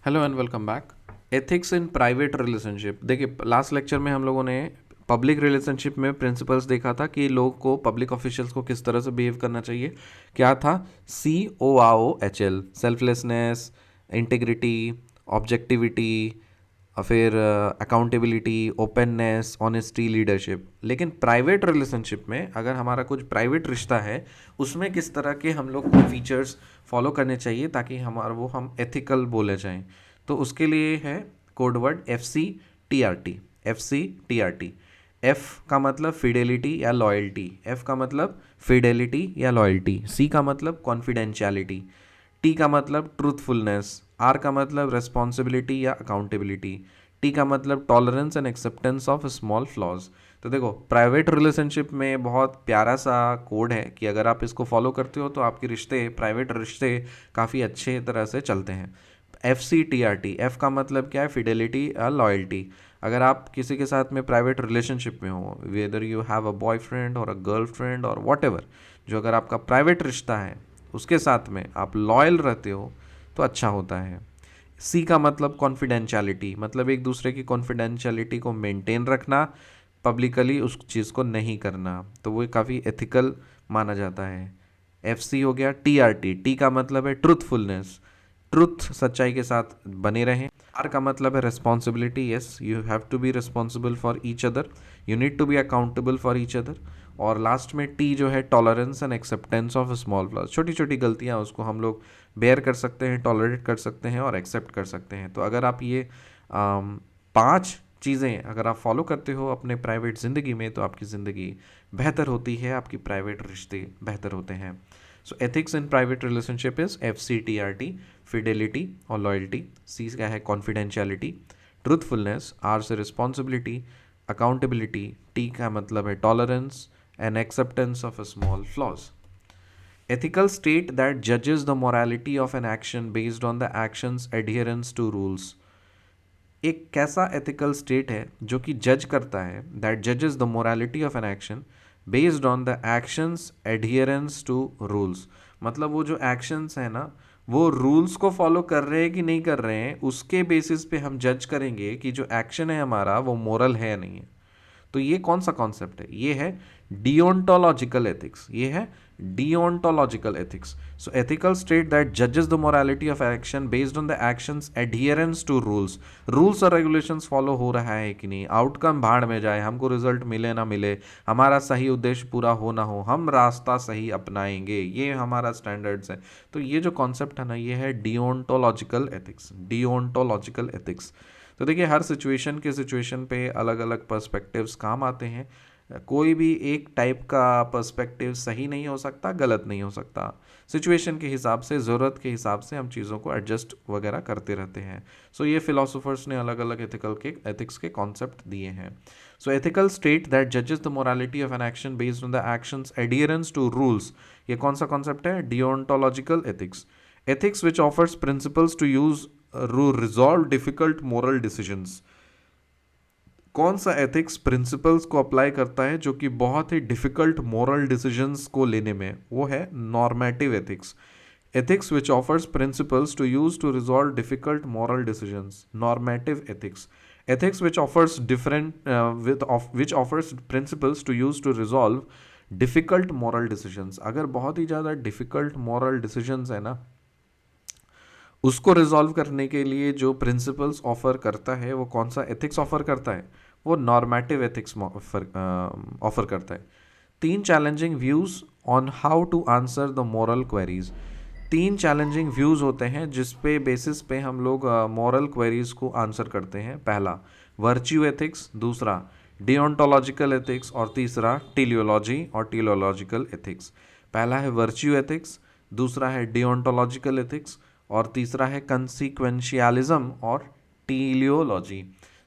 Hello and welcome back. Ethics in private relationship. देखिए, last lecture में हम लोगों ने पब्लिक रिलेशनशिप में प्रिंसिपल्स देखा था कि लोग को, पब्लिक ऑफिशियल्स को किस तरह से बिहेव करना चाहिए। क्या था? COROHL, सेल्फलेसनेस, इंटीग्रिटी, ऑब्जेक्टिविटी, फिर अकाउंटेबिलिटी, ओपननेस, ऑनेस्टी, लीडरशिप। लेकिन प्राइवेट रिलेशनशिप में अगर हमारा कुछ प्राइवेट रिश्ता है, उसमें किस तरह के हम लोग को फीचर्स फॉलो करने चाहिए ताकि हमारा वो हम एथिकल बोले जाएं। तो उसके लिए है code word FCTRT। FCTRT। F का मतलब फिडेलिटी या लॉयल्टी, F का मतलब फिडेलिटी या लॉयल्टी, C का मतलब कॉन्फिडेंशियलिटी, T का मतलब ट्रूथफुलनेस, R का मतलब रेस्पॉन्सिबिलिटी या अकाउंटेबिलिटी, T का मतलब tolerance and acceptance of small flaws. तो देखो, प्राइवेट रिलेशनशिप में बहुत प्यारा सा कोड है कि अगर आप इसको फॉलो करते हो तो आपके रिश्ते, प्राइवेट रिश्ते काफ़ी अच्छे तरह से चलते हैं। FCTRT, F का मतलब क्या है? फिडेलिटी या लॉयल्टी। अगर आप किसी के साथ में प्राइवेट रिलेशनशिप में हो, whether you have a boyfriend और अ गर्लफ्रेंड और वॉट एवर, जो अगर आपका प्राइवेट रिश्ता है उसके साथ में आप लॉयल रहते हो तो अच्छा होता है। सी का मतलब कॉन्फिडेंशियलिटी, मतलब एक दूसरे की कॉन्फिडेंशियलिटी को मेंटेन रखना, पब्लिकली उस चीज़ को नहीं करना, तो वो काफ़ी एथिकल माना जाता है। FC हो गया। TRT, टी का मतलब है ट्रूथफुलनेस, ट्रुथ, सच्चाई के साथ बने रहें। आर का मतलब है responsibility, yes, you have to be responsible for each other, you need to be accountable for each other. और लास्ट में टी जो है tolerance and acceptance of small flaws, छोटी छोटी गलतियाँ उसको हम लोग बेयर कर सकते हैं, टॉलरेट कर सकते हैं और एक्सेप्ट कर सकते हैं। तो अगर आप ये 5 चीज़ें अगर आप फॉलो करते हो अपने प्राइवेट ज़िंदगी में तो आपकी ज़िंदगी बेहतर होती है, आपकी प्राइवेट रिश्ते बेहतर होते हैं। सो ethics in private relationship is FCTRT, Fidelity और लॉयल्टी। C क्या है? कॉन्फिडेंशियलिटी। ट्रूथफुलनेस, R से रिस्पॉन्सिबिलिटी, अकाउंटेबिलिटी, T का मतलब है tolerance and acceptance of small flaws. Ethical state that judges the morality of an action based on the action's adherence to rules। एक कैसा ethical state है जो कि जज करता है, दैट जजेस the morality of an action based on the actions adherence to rules. मतलब वो जो एक्शंस है ना, वो रूल्स को फॉलो कर रहे हैं कि नहीं कर रहे हैं, उसके बेसिस पे हम जज करेंगे कि जो एक्शन है हमारा वो मोरल है या नहीं है। तो ये कौन सा कॉन्सेप्ट है? ये है डियोंटोलॉजिकल एथिक्स। ये है deontological ethics. So ethical state that जजेस the morality of action based on the actions adherence to rules. Rules और रेगुलेशंस फॉलो हो रहा है कि नहीं, आउटकम भाड़ में जाए, हमको रिजल्ट मिले ना मिले, हमारा सही उद्देश्य पूरा हो ना हो, हम रास्ता सही अपनाएंगे, ये हमारा स्टैंडर्ड्स है। तो ये जो कॉन्सेप्ट है ना, ये है डियोंटोलॉजिकल एथिक्स। डियोंटोलॉजिकल एथिक्स। तो देखिए, हर सिचुएशन के सिचुएशन पे अलग अलग पर्सपेक्टिव्स काम आते हैं। कोई भी एक टाइप का पर्सपेक्टिव सही नहीं हो सकता, गलत नहीं हो सकता। सिचुएशन के हिसाब से, ज़रूरत के हिसाब से हम चीज़ों को एडजस्ट वगैरह करते रहते हैं। सो ये फिलोसोफर्स ने अलग अलग एथिक्स के कॉन्सेप्ट दिए हैं। सो एथिकल स्टेट दैट जजेस the morality of an action based on the actions adherence to rules. ये कौन सा कॉन्सेप्ट है? Deontological ethics. Ethics which offers principles to use resolve difficult moral decisions. कौन सा एथिक्स प्रिंसिपल्स को apply करता है जो कि बहुत ही डिफिकल्ट मोरल डिसीजंस को लेने में? वो है normative ethics. Ethics which offers principles to use to resolve difficult moral decisions, normative ethics. Ethics which offers which offers principles to use to resolve difficult moral decisions. अगर बहुत ही ज़्यादा difficult moral decisions है ना, उसको resolve करने के लिए जो प्रिंसिपल्स ऑफर करता है, वो कौन सा एथिक्स ऑफर करता है? वो नॉर्मेटिव एथिक्स ऑफर करता है। 3 challenging views on how to answer the moral queries. 3 challenging views होते हैं जिस पे बेसिस पे हम लोग मोरल क्वेरीज को आंसर करते हैं। पहला वर्च्यू एथिक्स, दूसरा डियोंटोलॉजिकल एथिक्स और तीसरा टेलियोलॉजी और टेलियोलॉजिकल एथिक्स। पहला है वर्च्यू एथिक्स, दूसरा है डियोंटोलॉजिकल एथिक्स और तीसरा है कंसीक्वेंशियलिज्म और टेलियोलॉजी।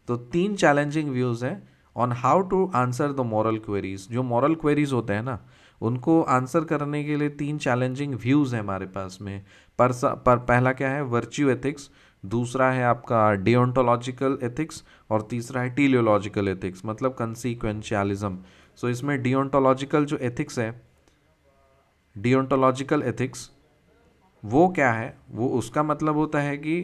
तो 3 चैलेंजिंग व्यूज़ हैं on how to answer the moral queries. जो मॉरल क्वेरीज होते हैं ना, उनको आंसर करने के लिए 3 चैलेंजिंग व्यूज़ हैं हमारे पास में। पर पहला क्या है? वर्च्यू एथिक्स, दूसरा है आपका डियोंटोलॉजिकल एथिक्स और तीसरा है टेलियोलॉजिकल एथिक्स, मतलब कंसीक्वेंशियलिज्म। सो इसमें डियोंटोलॉजिकल जो एथिक्स है, डियोंटोलॉजिकल एथिक्स वो क्या है? वो उसका मतलब होता है कि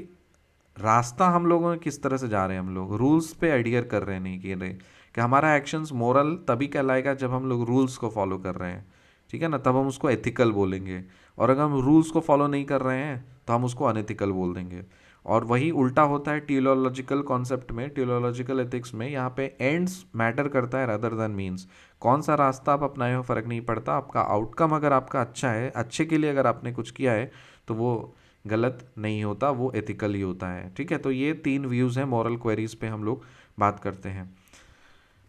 रास्ता हम लोगों ने किस तरह से जा रहे हैं, हम लोग रूल्स पे एडहियर कर रहे हैं नहीं कर रहे, कि हमारा एक्शंस मोरल तभी कहलाएगा जब हम लोग रूल्स को फॉलो कर रहे हैं, ठीक है ना, तब हम उसको एथिकल बोलेंगे। और अगर हम रूल्स को फॉलो नहीं कर रहे हैं तो हम उसको अनएथिकल बोल देंगे। और वही उल्टा होता है टियोलॉजिकल कॉन्सेप्ट में, टियोलॉजिकल एथिक्स में। यहाँ पे एंड्स मैटर करता है रादर देन मीन्स। कौन सा रास्ता आप अपनाए हो फ़र्क नहीं पड़ता, आपका आउटकम अगर आपका अच्छा है, अच्छे के लिए अगर आपने कुछ किया है तो वो गलत नहीं होता, वो एथिकल ही होता है, ठीक है। तो ये 3 व्यूज़ हैं मॉरल क्वेरीज पे हम लोग बात करते हैं।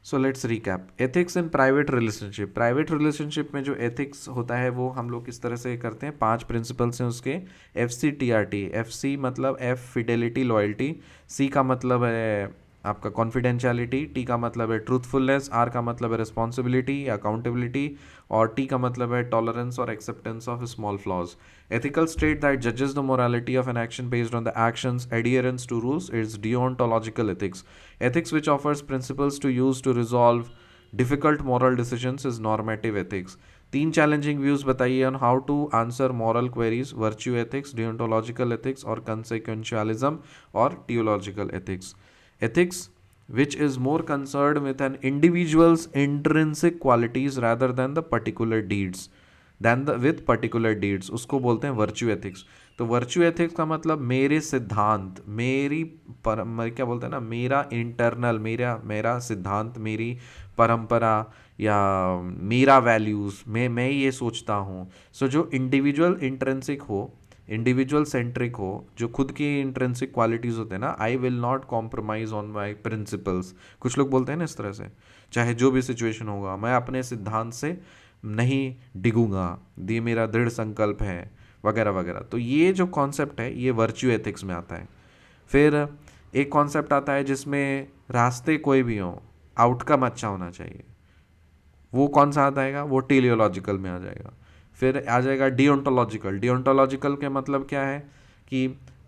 So let's recap. Ethics in private relationship. Private relationship में जो एथिक्स होता है वो हम लोग किस तरह से करते हैं, 5 प्रिंसिपल्स हैं उसके। FCTRT। FC मतलब F फिडेलिटी लॉयल्टी, C का मतलब है आपका कॉन्फिडेंशियलिटी, T का मतलब है ट्रूथफुलनेस, R का मतलब है रिस्पॉन्सिबिलिटी या अकाउंटेबिलिटी, और T का मतलब है टॉलरेंस और acceptance of small flaws. Ethical state that judges the morality of an action based on the action's adherence to rules is deontological ethics. Ethics which offers principles to use to resolve difficult moral decisions is normative ethics. 3 challenging views बताइए on how to answer moral queries: virtue ethics, deontological ethics और consequentialism और teleological ethics. Ethics which is more concerned with an individual's intrinsic qualities rather than the particular deeds. With particular deeds, उसको बोलते हैं virtue ethics. तो virtue ethics का मतलब मेरे सिद्धांत, क्या बोलते हैं ना, मेरा इंटरनल, मेरा सिद्धांत, मेरी परंपरा या मेरा वैल्यूज़, मैं ये सोचता हूँ। सो जो इंडिविजुअल इंट्रेंसिक हो, इंडिविजुअल सेंट्रिक हो, जो खुद की इंट्रेंसिक क्वालिटीज़ होते हैं ना, I will not compromise on my principles. कुछ लोग बोलते हैं ना इस तरह से, चाहे जो भी सिचुएशन होगा मैं अपने सिद्धांत से नहीं डिगूंगा, ये मेरा दृढ़ संकल्प है, वगैरह वगैरह। तो ये जो कॉन्सेप्ट है ये वर्च्यू एथिक्स में आता है। फिर एक कॉन्सेप्ट आता है जिसमें रास्ते कोई भी हो, आउटकम अच्छा होना चाहिए, वो कौन सा आ जाएगा, वो टेलियोलॉजिकल में आ जाएगा। फिर आ जाएगा डिओंटोलॉजिकल। डिओंटोलॉजिकल के मतलब क्या है कि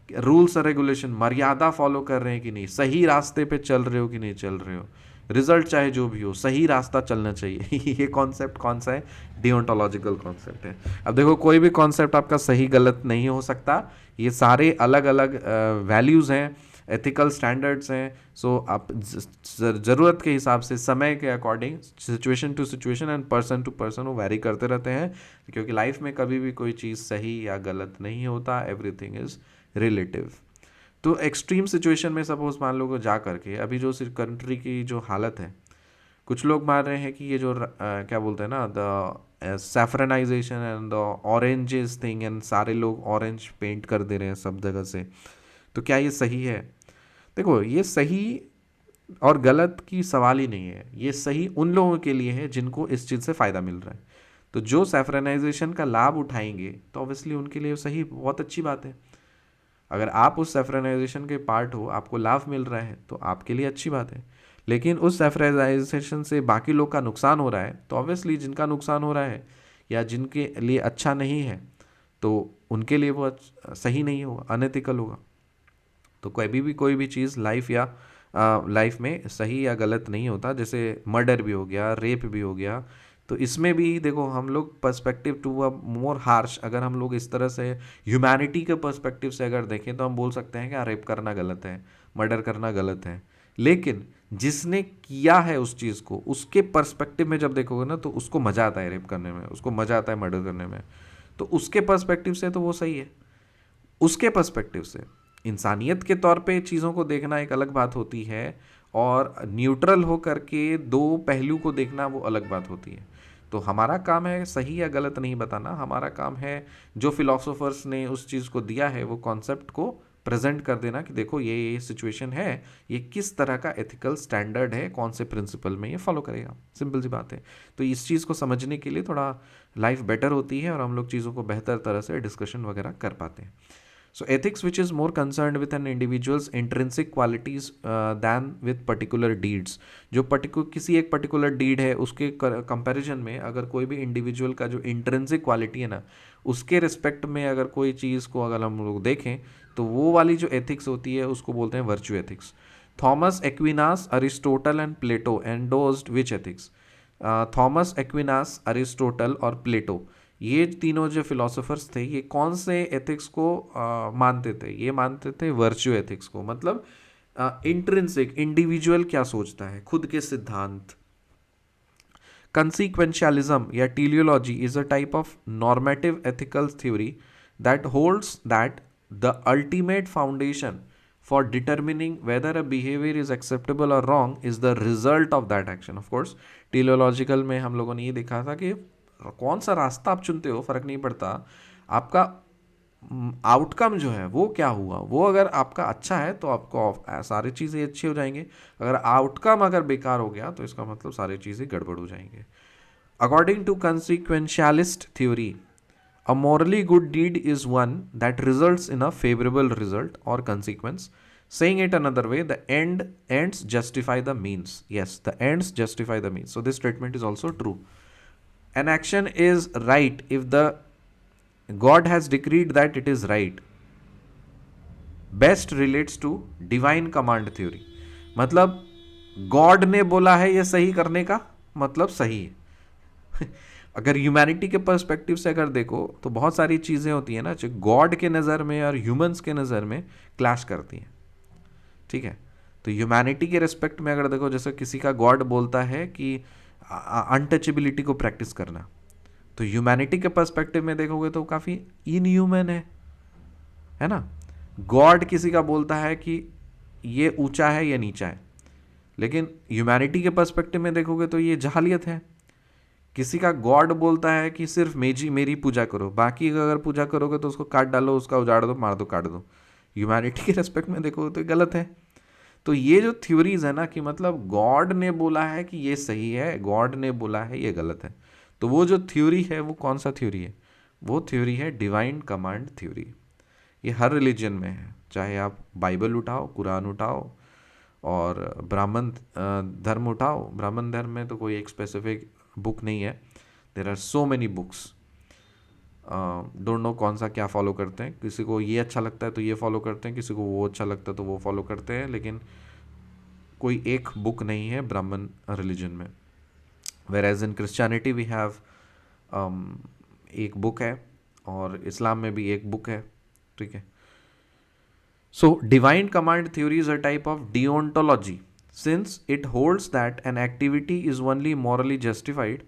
रूल्स और रेगुलेशन, मर्यादा फॉलो कर रहे हैं कि नहीं, सही रास्ते पे चल रहे हो कि नहीं चल रहे हो, रिजल्ट चाहे जो भी हो सही रास्ता चलना चाहिए। ये कॉन्सेप्ट कौन सा है, डिओंटोलॉजिकल कॉन्सेप्ट है। अब देखो कोई भी कॉन्सेप्ट आपका सही गलत नहीं हो सकता, ये सारे अलग अलग वैल्यूज़ हैं, एथिकल स्टैंडर्ड्स हैं। सो आप ज़रूरत के हिसाब से, समय के according, situation to situation and person to person वो वैरी करते रहते हैं, क्योंकि लाइफ में कभी भी कोई चीज़ सही या गलत नहीं होता, एवरीथिंग इज़ रिलेटिव। तो एक्सट्रीम सिचुएशन में सपोज मान लो जा करके अभी जो कंट्री की जो हालत है, कुछ लोग मान रहे हैं कि ये जो क्या बोलते हैं ना, the saffronisation and the oranges thing, and सारे लोग ऑरेंज पेंट कर दे रहे हैं सब जगह से, तो क्या ये सही है? देखो ये सही और गलत की सवाल ही नहीं है, ये सही उन लोगों के लिए है जिनको इस चीज़ से फ़ायदा मिल रहा है। तो जो सैफरनाइजेशन का लाभ उठाएंगे तो ऑब्वियसली उनके लिए सही, बहुत अच्छी बात है। अगर आप उस सैफरनाइजेशन के पार्ट हो, आपको लाभ मिल रहा है, तो आपके लिए अच्छी बात है। लेकिन उस सैफरनाइजेशन से बाकी लोग का नुकसान हो रहा है, तो ऑब्वियसली जिनका नुकसान हो रहा है या जिनके लिए अच्छा नहीं है, तो उनके लिए वो सही नहीं होगा, अनएथिकल होगा। तो कोई भी चीज़ लाइफ में सही या गलत नहीं होता। जैसे मर्डर भी हो गया, रेप भी हो गया, तो इसमें भी देखो हम लोग perspective to a more harsh, अगर हम लोग इस तरह से ह्यूमैनिटी के पर्सपेक्टिव से अगर देखें तो हम बोल सकते हैं कि रेप करना गलत है, मर्डर करना गलत है। लेकिन जिसने किया है उस चीज़ को, उसके पर्सपेक्टिव में जब देखोगे ना, तो उसको मज़ा आता है रेप करने में, उसको मज़ा आता है मर्डर करने में, तो उसके पर्सपेक्टिव से तो वो सही है। उसके पर्सपेक्टिव से इंसानियत के तौर पे चीज़ों को देखना एक अलग बात होती है, और न्यूट्रल हो करके दो पहलू को देखना वो अलग बात होती है। तो हमारा काम है सही या गलत नहीं बताना, हमारा काम है जो फिलोसोफर्स ने उस चीज़ को दिया है वो कॉन्सेप्ट को प्रेजेंट कर देना कि देखो ये सिचुएशन है, ये किस तरह का एथिकल स्टैंडर्ड है, कौन से प्रिंसिपल में ये फॉलो करेगा, सिंपल सी बात है। तो इस चीज़ को समझने के लिए थोड़ा लाइफ बेटर होती है और हम लोग चीज़ों को बेहतर तरह से डिस्कशन वगैरह कर पाते हैं। So ethics which is more concerned with an individual's intrinsic qualities than with particular deeds. जो किसी एक पर्टिकुलर डीड है उसके कंपैरिजन में अगर कोई भी इंडिविजुअल का जो इंट्रिंसिक क्वालिटी है ना, उसके रिस्पेक्ट में अगर कोई चीज़ को अगर हम लोग देखें, तो वो वाली जो एथिक्स होती है उसको बोलते हैं virtue ethics. Thomas Aquinas, Aristotle and Plato endorsed which ethics? Thomas Aquinas, Aristotle और प्लेटो, ये तीनों जो फिलोसोफर्स थे ये कौन से एथिक्स को मानते थे? ये मानते थे वर्च्यू एथिक्स को, मतलब इंट्रिंसिक, इंडिविजुअल क्या सोचता है, खुद के सिद्धांत। Consequentialism या teleology is a type of normative ethical theory that holds that the ultimate foundation for determining whether a behavior is acceptable or wrong is the result of that action. Of course, teleological में हम लोगों ने ये देखा था कि कौन सा रास्ता आप चुनते हो फर्क नहीं पड़ता, आपका आउटकम जो है वो क्या हुआ। वो अगर आपका अच्छा है तो आपको सारी चीज़ें अच्छी हो जाएंगी, अगर आउटकम अगर बेकार हो गया तो इसका मतलब सारी चीज़ें गड़बड़ हो जाएंगे। According to consequentialist theory, a morally good deed is one that results in a favorable result or consequence. Saying it another way, the ends justify the means. Yes, the ends justify the means. So this statement is also true. An action is right if the God has decreed that it is right. Best relates to divine command theory. मतलब God ने बोला है ये सही करने का, मतलब सही है। अगर ह्यूमैनिटी के पर्सपेक्टिव से अगर देखो तो बहुत सारी चीज़ें होती हैं ना जो गॉड के नज़र में और ह्यूमंस के नज़र में क्लैश करती हैं, ठीक है। तो ह्यूमैनिटी के रिस्पेक्ट में अगर देखो, जैसे किसी का गॉड बोलता है कि अनटचेबिलिटी को प्रैक्टिस करना, तो ह्यूमैनिटी के पर्सपेक्टिव में देखोगे तो काफ़ी इनह्यूमन है ना। गॉड किसी का बोलता है कि ये ऊंचा है या नीचा है, लेकिन ह्यूमैनिटी के पर्सपेक्टिव में देखोगे तो ये जहालियत है। किसी का गॉड बोलता है कि सिर्फ मेरी पूजा करो, बाकी अगर पूजा करोगे तो उसको काट डालो, उसका उजाड़ दो, मार दो, काट दो। ह्यूमैनिटी के रेस्पेक्ट में देखोगे तो गलत है। तो ये जो थ्योरीज है ना कि मतलब गॉड ने बोला है कि ये सही है, गॉड ने बोला है ये गलत है, तो वो जो थ्योरी है वो कौन सा थ्योरी है? वो थ्योरी है डिवाइन कमांड थ्योरी। ये हर रिलीजन में है, चाहे आप बाइबल उठाओ, कुरान उठाओ, और ब्राह्मण धर्म उठाओ। ब्राह्मण धर्म में तो कोई एक स्पेसिफिक बुक नहीं है, there are so many books. Don't know कौन सा क्या फॉलो करते हैं, किसी को ये अच्छा लगता है तो ये फॉलो करते हैं, किसी को वो अच्छा लगता है तो वो फॉलो करते हैं, लेकिन कोई एक बुक नहीं है ब्राह्मण रिलीजन में। Where as in Christianity we have एक बुक है, और इस्लाम में भी एक बुक है, ठीक है। So divine command theory is a type of deontology since it holds that an activity is only morally justified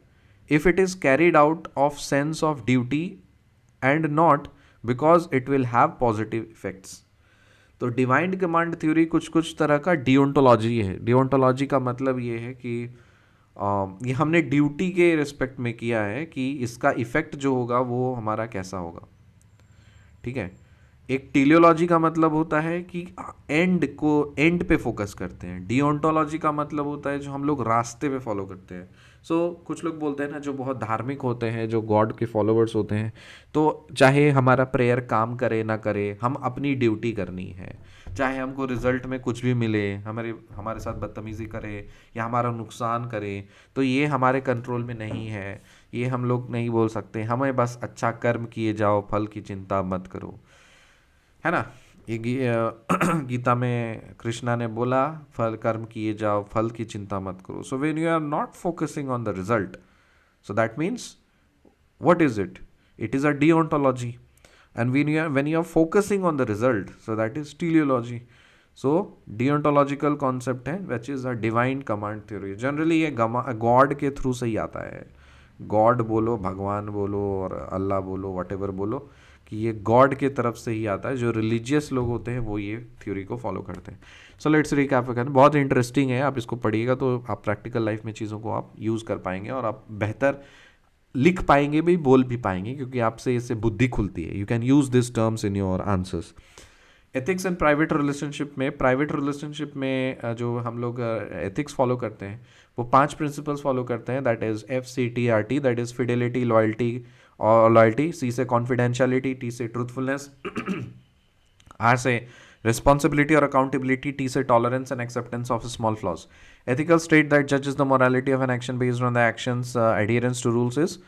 if it is carried out of sense of duty and not because it will have positive effects. तो divine command theory कुछ कुछ तरह का डिओन्टोलॉजी है। डिओन्टोलॉजी का मतलब ये है कि ये हमने ड्यूटी के रिस्पेक्ट में किया है कि इसका इफेक्ट जो होगा वो हमारा कैसा होगा, ठीक है। एक टेलियोलॉजी का मतलब होता है कि एंड पे फोकस करते हैं। डिओन्टोलॉजी का मतलब होता है जो हम लोग रास्ते पे फॉलो करते हैं। कुछ लोग बोलते हैं ना जो बहुत धार्मिक होते हैं, जो गॉड के फॉलोवर्स होते हैं, तो चाहे हमारा प्रेयर काम करे ना करे, हम अपनी ड्यूटी करनी है, चाहे हमको रिजल्ट में कुछ भी मिले, हमारे साथ बदतमीज़ी करे या हमारा नुकसान करे, तो ये हमारे कंट्रोल में नहीं है, ये हम लोग नहीं बोल सकते। हमें बस अच्छा कर्म किए जाओ, फल की चिंता मत करो, है ना। ये गीता में कृष्णा ने बोला फल कर्म किए जाओ, फल की चिंता मत करो। So when you are not focusing on the result, so that means what is it? It is a deontology. And when you are focusing on the result, so that is teleology. So deontological concept है which is a divine command theory. Generally ये God के through से ही आता है। God बोलो, भगवान बोलो और अल्लाह बोलो, वटेवर बोलो, कि ये गॉड के तरफ से ही आता है। जो रिलीजियस लोग होते हैं वो ये थ्योरी को फॉलो करते हैं। So let's recap again. बहुत इंटरेस्टिंग है, आप इसको पढ़िएगा तो आप प्रैक्टिकल लाइफ में चीज़ों को आप यूज़ कर पाएंगे और आप बेहतर लिख पाएंगे भी, बोल भी पाएंगे, क्योंकि आपसे इससे बुद्धि खुलती है। You can use this terms in your answers. Ethics and private relationship में जो हम लोग एथिक्स फॉलो करते हैं वो 5 प्रिंसिपल्स फॉलो करते हैं। That is FCTRT, that is Fidelity, loyalty और लॉयल्टी। C से कॉन्फिडेंशियलिटी, T से ट्रूथफुलनेस, R से responsibility or accountability, T से tolerance and acceptance of small flaws. Ethical state that judges the morality of an action based on the action's adherence to rules is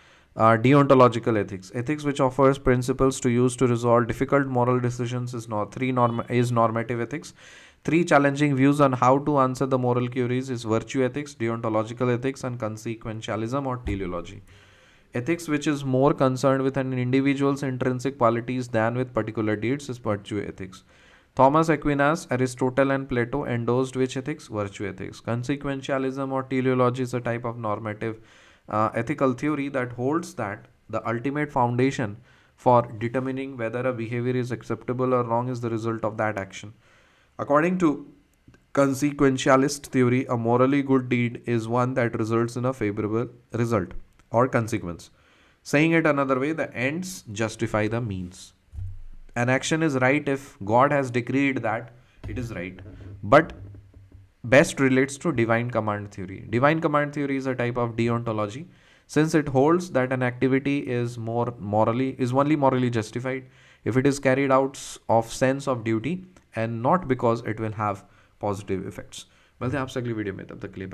deontological ethics. Ethics which offers principles to use to resolve difficult moral decisions is normative ethics. 3 challenging views on how to answer the moral queries is virtue ethics, deontological ethics, and consequentialism or teleology. Ethics which is more concerned with an individual's intrinsic qualities than with particular deeds is virtue ethics. Thomas Aquinas, Aristotle, and Plato endorsed which ethics? Virtue ethics. Consequentialism or teleology is a type of normative ethical theory that holds that the ultimate foundation for determining whether a behavior is acceptable or wrong is the result of that action. According to consequentialist theory, a morally good deed is one that results in a favorable result or consequence. Saying it another way, the ends justify the means. An action is right if God has decreed that it is right, but best relates to divine command theory. Divine command theory is a type of deontology since it holds that an activity is only morally justified if it is carried out of sense of duty and not because it will have positive effects. मिलते हैं आपसे अगली video में, तब तक के लिए।